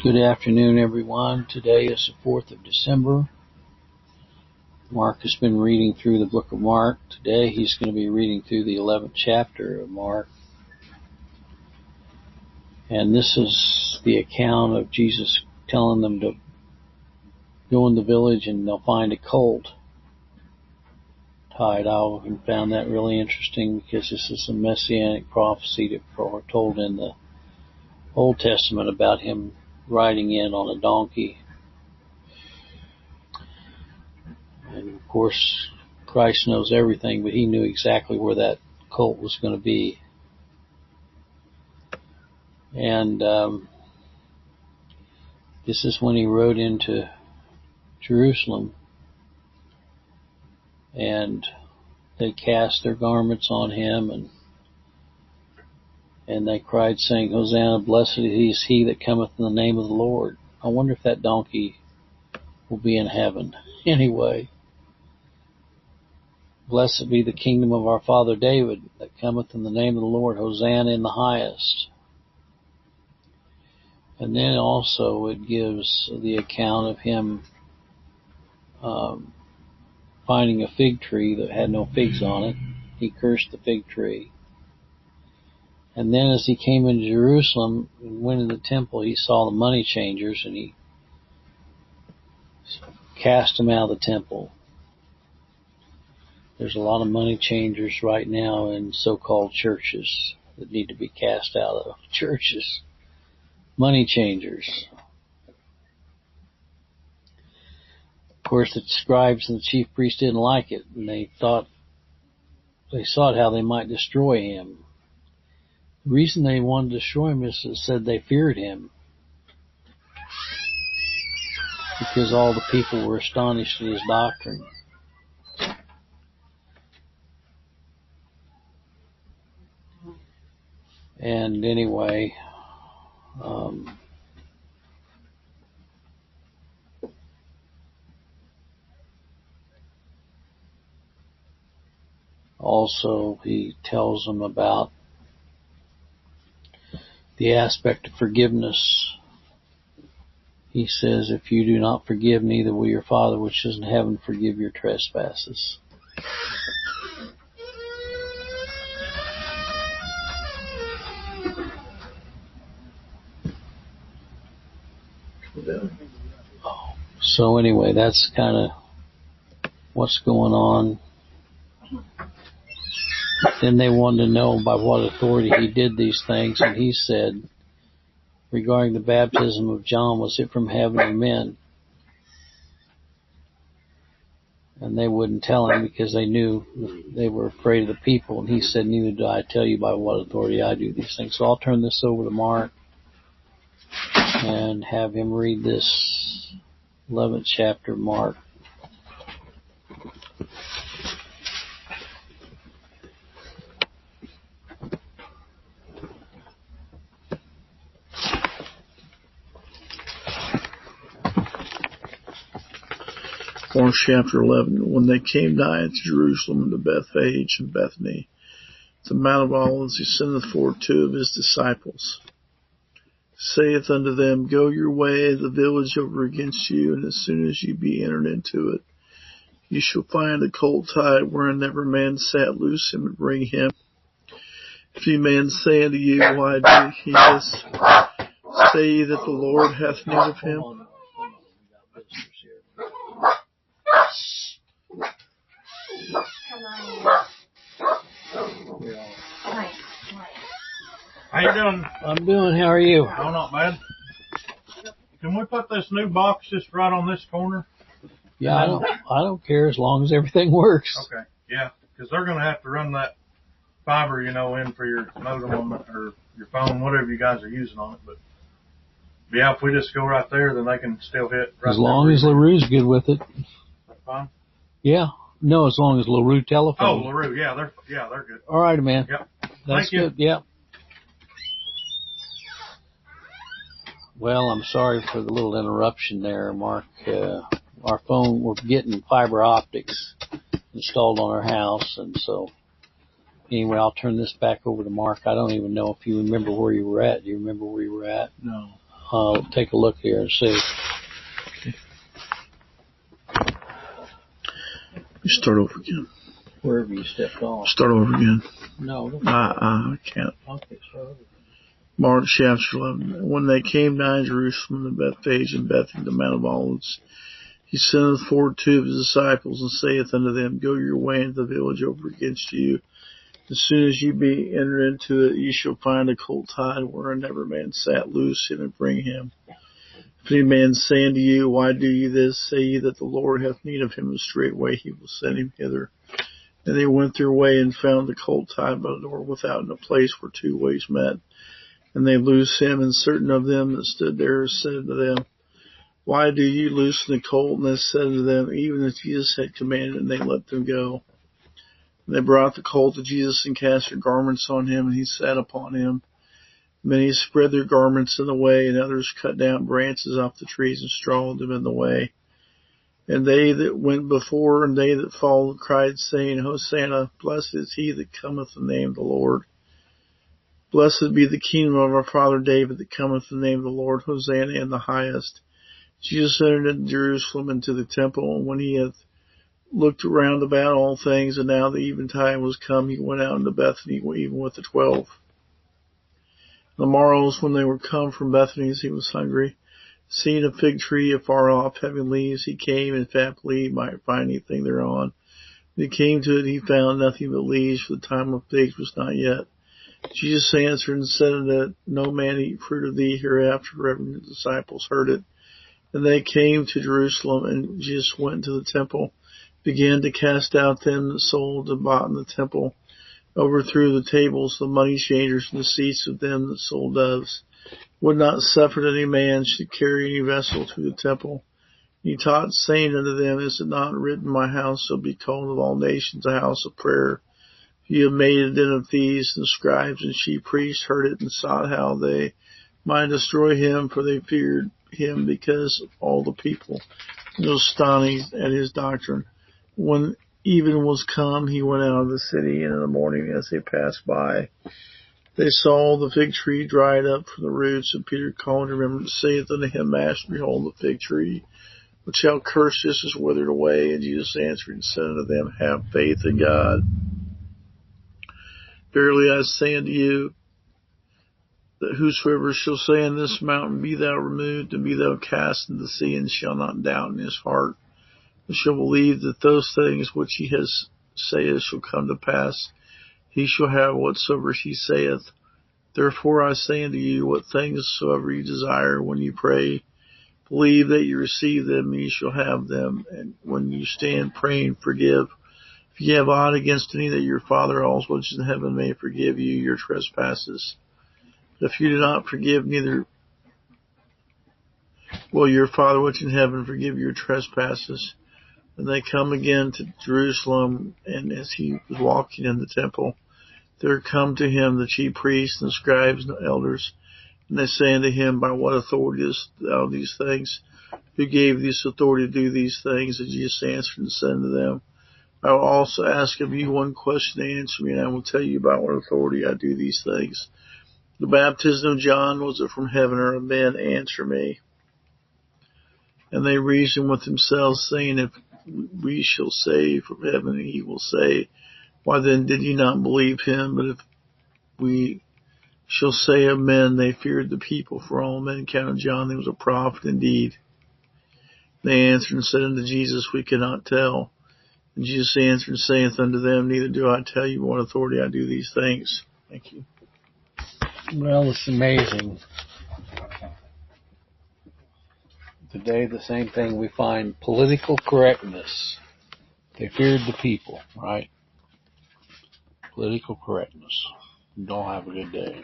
Good afternoon, everyone. Today is the 4th of December. Mark has been reading through the book of Mark. Today he's going to be reading through the 11th chapter of Mark. And this is the account of Jesus telling them to go in the village and they'll find a colt tied. I found that really interesting because this is a messianic prophecy that foretold in the Old Testament about him riding in on a donkey. And of course, Christ knows everything, but he knew exactly where that colt was going to be. And this is when he rode into Jerusalem, and they cast their garments on him, and they cried, saying, Hosanna, blessed is he that cometh in the name of the Lord. I wonder if that donkey will be in heaven. Anyway, blessed be the kingdom of our father David that cometh in the name of the Lord. Hosanna in the highest. And then also it gives the account of him finding a fig tree that had no figs on it. He cursed the fig tree. And then as he came into Jerusalem and went into the temple, he saw the money changers, and he cast them out of the temple. There's a lot of money changers right now in so-called churches that need to be cast out of churches. Money changers. Of course, the scribes and the chief priests didn't like it, and they sought how they might destroy him. The reason they wanted to destroy him is it said they feared him, because all the people were astonished at his doctrine. And anyway, also he tells them about the aspect of forgiveness. He says, if you do not forgive, neither will your Father which is in heaven forgive your trespasses. So anyway, that's kind of what's going on. Then they wanted to know by what authority he did these things, and he said, regarding the baptism of John, was it from heaven or men? And they wouldn't tell him because they knew they were afraid of the people. And he said, neither do I tell you by what authority I do these things. So I'll turn this over to Mark and have him read this 11th chapter, Mark. Mark chapter 11. When they came nigh to Jerusalem and to Bethphage and Bethany, the Mount of Olives, he sendeth forth two of his disciples, saith unto them, Go your way, the village over against you, and as soon as ye be entered into it, ye shall find a colt tied, wherein never man sat. Loose him and bring him. If any man say unto you, Why do ye this? Say ye that the Lord hath need of him. How you doing? I'm doing. How are you? Oh, not bad. Can we put this new box just right on this corner? Yeah, I don't care as long as everything works. Okay. Yeah, because they're going to have to run that fiber, in for your modem on the, or your phone, whatever you guys are using on it. But yeah, if we just go right there, then they can still hit. Right as long as LaRue's good with it. That's fine. Yeah. No, as long as LaRue telephone. Oh, LaRue. Yeah, they're good. All right, man. Yep. That's Thank you. Good. Yeah. Well, I'm sorry for the little interruption there, Mark. Our phone, we're getting fiber optics installed on our house, and so anyway, I'll turn this back over to Mark. I don't even know if you remember where you were at. Do you remember where you were at? No. I'll take a look here and see. You start over again. Wherever you stepped off. Start over again. No. I can't. Okay, start over. Mark chapter 11. When they came nigh Jerusalem to Bethphage and Bethany, the Mount of Olives, he sendeth forth two of his disciples, and saith unto them, Go your way into the village over against you. As soon as ye be entered into it, ye shall find a colt tied, wherein never man sat. Loose him and bring him. If any man say unto you, Why do ye this? Say ye that the Lord hath need of him, and straightway he will send him hither. And they went their way, and found the colt tied by the door without, in a place where two ways met. And they loosed him, and certain of them that stood there said unto them, Why do ye loosen the colt? And they said unto them, Even as Jesus had commanded, and they let them go. And they brought the colt to Jesus, and cast their garments on him, and he sat upon him. Many spread their garments in the way, and others cut down branches off the trees and strawed them in the way. And they that went before and they that followed cried, saying, Hosanna, blessed is he that cometh in the name of the Lord. Blessed be the kingdom of our father David that cometh in the name of the Lord. Hosanna in the highest. Jesus entered into Jerusalem into the temple, and when he had looked around about all things, and now the eventide was come, he went out into Bethany, even with the 12. The morrows, when they were come from Bethany, as he was hungry, seeing a fig tree afar off, having leaves, he came, and haply he might find anything thereon. When he came to it, he found nothing but leaves, for the time of figs was not yet. Jesus answered and said unto it, No man eat fruit of thee hereafter. Reverend the disciples heard it. And they came to Jerusalem, and Jesus went to the temple, began to cast out them that sold and bought in the temple, overthrew the tables of the money changers and the seats of them that sold doves, would not suffer that any man should carry any vessel to the temple. He taught, saying unto them, Is it not written, My house shall be called of all nations a house of prayer? You have made it den of thieves, and scribes and chief priests heard it, and sought how they might destroy him, for they feared him, because all the people were astonished at his doctrine. When even was come, he went out of the city, and in the morning as they passed by, they saw the fig tree dried up from the roots. And Peter called and remembered, saith unto him, Master, behold, the fig tree, which thou cursest, is withered away. And Jesus answered and said unto them, Have faith in God. Verily I say unto you, that whosoever shall say in this mountain, Be thou removed, and be thou cast into the sea, and shall not doubt in his heart, but shall believe that those things which he has saith shall come to pass, he shall have whatsoever he saith. Therefore I say unto you, what things soever you desire when you pray, believe that you receive them, and you shall have them. And when you stand praying, forgive. If ye have aught against any, that your Father also which is in heaven may forgive you your trespasses. But if you do not forgive, neither will your Father which in heaven forgive your trespasses. And they come again to Jerusalem, and as he was walking in the temple, there come to him the chief priests and the scribes and the elders, and they say unto him, By what authority doest thou these things? Who gave thee this authority to do these things? And Jesus answered and said unto them, I will also ask of you one question to answer me, and I will tell you by what authority I do these things. The baptism of John, was it from heaven or of men? Answer me. And they reasoned with themselves, saying, If we shall say from heaven, he will say, Why then did ye not believe him? But if we shall say of men, they feared the people, for all men counted John that he was a prophet indeed. They answered and said unto Jesus, We cannot tell. And Jesus answered and saith unto them, Neither do I tell you what authority I do these things. Thank you. Well, it's amazing. Today, the same thing we find, political correctness. They feared the people, right? Political correctness. Don't have a good day.